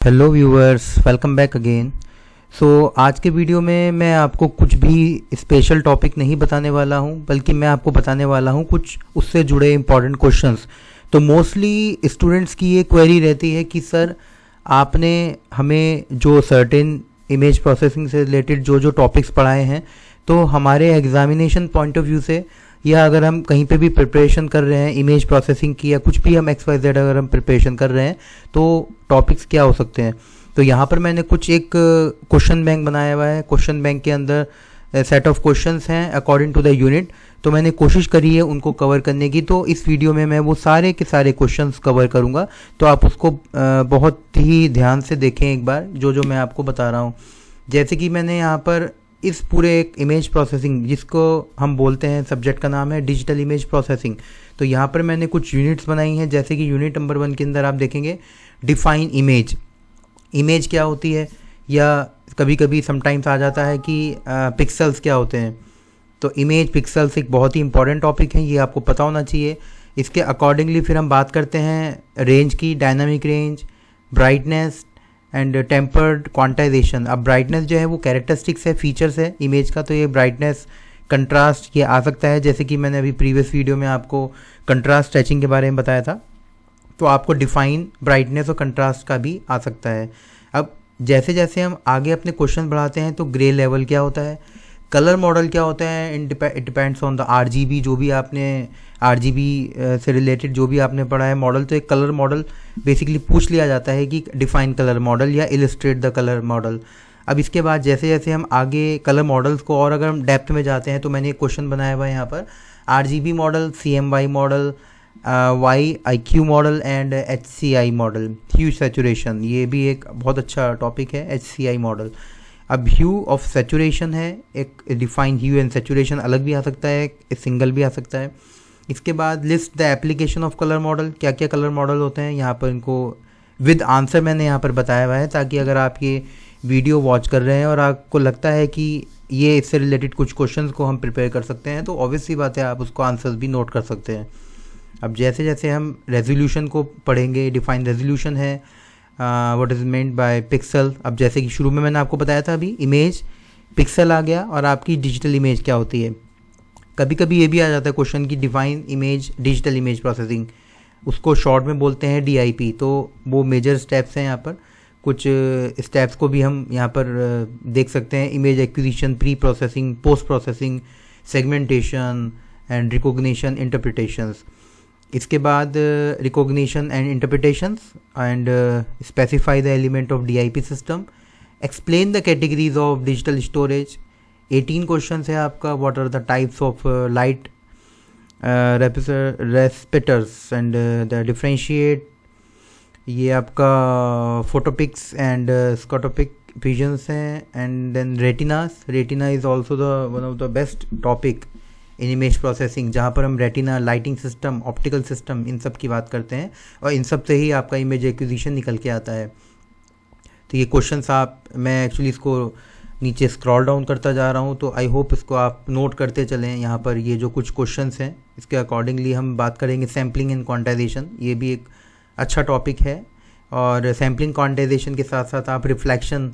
Hello viewers, welcome back again. आज के video में मैं आपको कुछ भी स्पेशल टॉपिक नहीं बताने वाला हूं, बल्कि मैं आपको बताने वाला हूं कुछ उससे जुड़े इम्पॉर्टेंट क्वेश्चंस। तो मोस्टली स्टूडेंट्स की ये क्वेरी रहती है कि सर आपने हमें जो सर्टेन इमेज प्रोसेसिंग से रिलेटेड जो जो टॉपिक्स पढ़ाए हैं, तो हमारे एग्जामिनेशन पॉइंट ऑफ व्यू से या अगर हम कहीं पे भी प्रिपरेशन कर रहे हैं इमेज प्रोसेसिंग की या कुछ भी हम XYZ अगर हम प्रिपरेशन कर रहे हैं तो टॉपिक्स क्या हो सकते हैं। तो यहाँ पर मैंने कुछ एक क्वेश्चन बैंक बनाया हुआ है। क्वेश्चन बैंक के अंदर सेट ऑफ क्वेश्चंस हैं अकॉर्डिंग टू द यूनिट। तो मैंने कोशिश करी है उनको कवर करने की। तो इस वीडियो में मैं वो सारे के सारे क्वेश्चंस कवर करूँगा। तो आप उसको बहुत ही ध्यान से देखें एक बार, जो जो मैं आपको बता रहा हूँ। जैसे कि मैंने यहाँ पर इस पूरे एक इमेज प्रोसेसिंग, जिसको हम बोलते हैं, सब्जेक्ट का नाम है डिजिटल इमेज प्रोसेसिंग। तो यहाँ पर मैंने कुछ यूनिट्स बनाई हैं। जैसे कि यूनिट नंबर 1 के अंदर आप देखेंगे डिफाइन इमेज। इमेज क्या होती है, या कभी कभी समटाइम्स आ जाता है कि पिक्सल्स क्या होते हैं। तो इमेज पिक्सल्स एक बहुत ही इंपॉर्टेंट टॉपिक है, ये आपको पता होना चाहिए। इसके अकॉर्डिंगली फिर हम बात करते हैं रेंज की, dynamic range, brightness and tempered quantization. अब ब्राइटनेस जो है वो कैरेक्टरिस्टिक्स है, फीचर्स है इमेज का। तो ये ब्राइटनेस, कंट्रास्ट, ये आ सकता है। जैसे कि मैंने अभी प्रीवियस वीडियो में आपको कंट्रास्ट स्ट्रेचिंग के बारे में बताया था। तो आपको डिफाइन ब्राइटनेस और कंट्रास्ट का भी आ सकता है। अब जैसे जैसे हम आगे अपने क्वेश्चन बढ़ाते हैं तो ग्रे लेवल क्या होता है, कलर मॉडल क्या होता है, it depends on the RGB। जो भी आपने RGB से रिलेटेड जो भी आपने पढ़ा है मॉडल, तो एक कलर मॉडल बेसिकली पूछ लिया जाता है कि डिफाइन कलर मॉडल या इलिस्ट्रेट द कलर मॉडल। अब इसके बाद जैसे जैसे हम आगे कलर मॉडल्स को और अगर हम डेप्थ में जाते हैं तो मैंने एक क्वेश्चन बनाया हुआ है यहाँ पर, RGB model, CMY model, YIQ model and HCI model, hue saturation. ये भी एक बहुत अच्छा टॉपिक है, HCI मॉडल। अब ह्यू ऑफ सैचुरेशन है, एक डिफाइन ह्यू एंड सैचुरेशन अलग भी आ सकता है, सिंगल भी आ सकता है। इसके बाद list the application of colour model, क्या क्या कलर मॉडल होते हैं। यहाँ पर इनको विद आंसर मैंने यहाँ पर बताया हुआ है, ताकि अगर आप ये वीडियो वॉच कर रहे हैं और आपको लगता है कि ये इससे रिलेटेड कुछ क्वेश्चंस को हम प्रिपेयर कर सकते हैं, तो ऑब्वियस सी बात है आप उसको आंसर्स भी नोट कर सकते हैं। अब जैसे जैसे हम रेजोल्यूशन को पढ़ेंगे, डिफाइन रेजोल्यूशन है, what is meant by pixel. अब जैसे कि शुरू में मैंने आपको बताया था, अभी इमेज पिक्सल आ गया, और आपकी डिजिटल इमेज क्या होती है। कभी कभी ये भी आ जाता है क्वेश्चन की define image digital image processing, उसको शॉर्ट में बोलते हैं DIP। तो वो मेजर स्टेप्स हैं। यहाँ पर कुछ स्टेप्स को भी हम यहाँ पर देख सकते हैं। Image acquisition, pre processing, post processing, segmentation and recognition, interpretations. इसके बाद recognition and interpretations and specify the element of DIP system, explain the categories of digital storage. 18 question है आपका। What are the types of light receptors and the differentiate. ये आपका photopics and scotopic visions हैं। And then retina is also the one of the best topic in image processing, जहाँ पर हम retina, lighting system, optical system, इन सब की बात करते हैं, और इन सब से ही आपका इमेज एक्विजिशन निकल के आता है। तो ये क्वेश्चंस मैं एक्चुअली इसको नीचे स्क्रॉल डाउन करता जा रहा हूँ, तो आई होप इसको आप नोट करते चलें। यहाँ पर ये जो कुछ क्वेश्चंस हैं, इसके अकॉर्डिंगली हम बात करेंगे। सैम्पलिंग एंड क्वांटाइजेशन, ये भी एक अच्छा टॉपिक है। और सैम्पलिंग क्वांटाइजेशन के साथ साथ आप रिफ्लेक्शन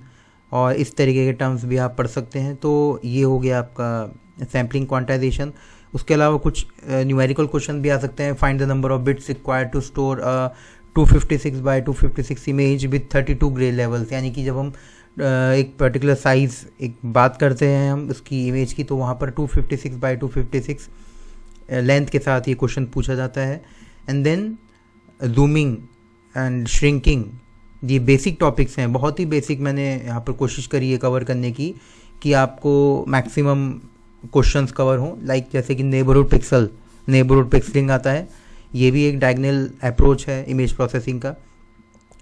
और इस तरीके के टर्म्स भी आप पढ़ सकते हैं। तो ये हो गया आपका सैम्पलिंग क्वांटाइजेशन। उसके अलावा कुछ न्यूमेरिकल क्वेश्चन भी आ सकते हैं। Find the number of bits required to store 256 by 256 image with 32 grey levels. यानी कि जब हम एक पर्टिकुलर साइज़, एक बात करते हैं हम उसकी इमेज की, तो वहाँ पर 256 बाय 256 लेंथ के साथ ये क्वेश्चन पूछा जाता है। And then zooming and shrinking, ये बेसिक टॉपिक्स हैं, बहुत ही बेसिक। मैंने यहाँ पर कोशिश करी है कवर करने की कि आपको मैक्सिमम क्वेश्चंस कवर हों। लाइक जैसे कि नेबरहुड पिक्सलिंग आता है, ये भी एक डायगोनल अप्रोच है इमेज प्रोसेसिंग का।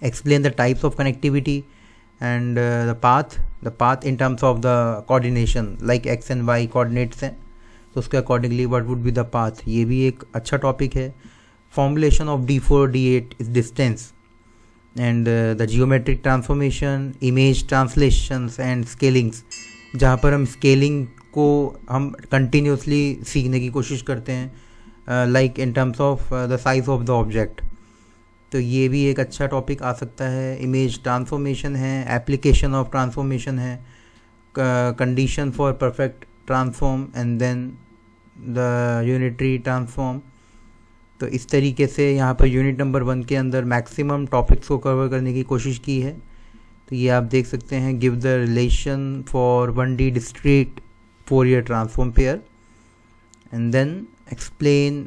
Explain the types of connectivity and the path in terms of the coordination, like X and Y coordinates हैं, तो उसके accordingly what would be the path, ये भी एक अच्छा टॉपिक है। Formulation of D4 D8 is distance and the geometric transformation, image translations and स्केलिंग्स, जहाँ पर हम स्केलिंग को हम कंटिन्यूसली सीखने की कोशिश करते हैं, like in terms of the size of the object. तो ये भी एक अच्छा टॉपिक आ सकता है। इमेज ट्रांसफॉर्मेशन है, एप्लीकेशन ऑफ ट्रांसफॉर्मेशन है, condition for perfect transform and then the unitary transform. तो इस तरीके से यहाँ पर यूनिट नंबर 1 के अंदर मैक्सिमम टॉपिक्स को कवर करने की कोशिश की है। तो ये आप देख सकते हैं, give the relation for 1D discrete Fourier transform pair and then explain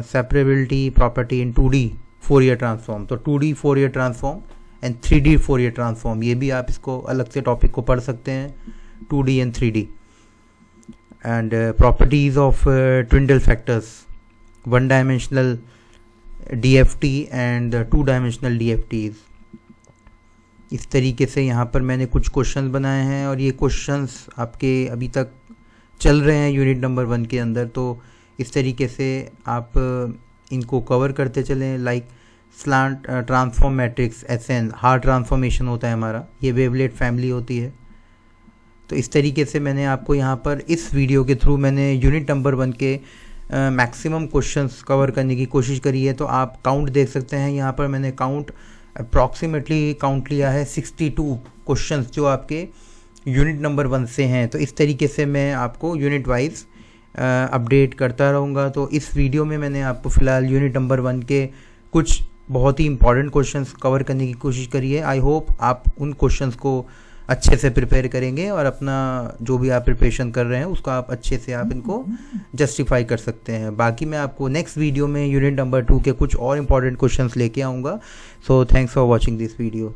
separability property in 2D Fourier transform. तो 2D Fourier transform and 3D Fourier transform, ये भी आप इसको अलग से टॉपिक को पढ़ सकते हैं, 2D and 3D। And properties of twiddle factors, 1 dimensional DFT and 2 dimensional DFTs। इस तरीके से यहाँ पर मैंने कुछ क्वेश्चंस बनाए हैं और ये क्वेश्चंस आपके अभी तक चल रहे हैं यूनिट नंबर 1 के अंदर। तो इस तरीके से आप इनको कवर करते चलें। Like slant transform matrix SN, hard transformation होता है हमारा, ये वेवलेट फैमिली होती है। तो इस तरीके से मैंने आपको यहाँ पर इस वीडियो के थ्रू मैंने यूनिट नंबर 1 के मैक्सिमम क्वेश्चंस कवर करने की कोशिश करी है। तो आप काउंट देख सकते हैं, यहाँ पर मैंने अप्रॉक्सीमेटली काउंट लिया है 62 क्वेश्चंस जो आपके यूनिट नंबर 1 से हैं। तो इस तरीके से मैं आपको यूनिट वाइज अपडेट करता रहूँगा। तो इस वीडियो में मैंने आपको फ़िलहाल यूनिट नंबर 1 के कुछ बहुत ही इंपॉर्टेंट क्वेश्चंस कवर करने की कोशिश करी है। आई होप आप उन क्वेश्चंस को अच्छे से प्रिपेयर करेंगे और अपना जो भी आप प्रिपरेशन कर रहे हैं उसको आप अच्छे से आप इनको जस्टिफाई कर सकते हैं। बाकी मैं आपको नेक्स्ट वीडियो में यूनिट नंबर 2 के कुछ और इम्पॉर्टेंट क्वेश्चंस लेके आऊँगा। So thanks for watching this video.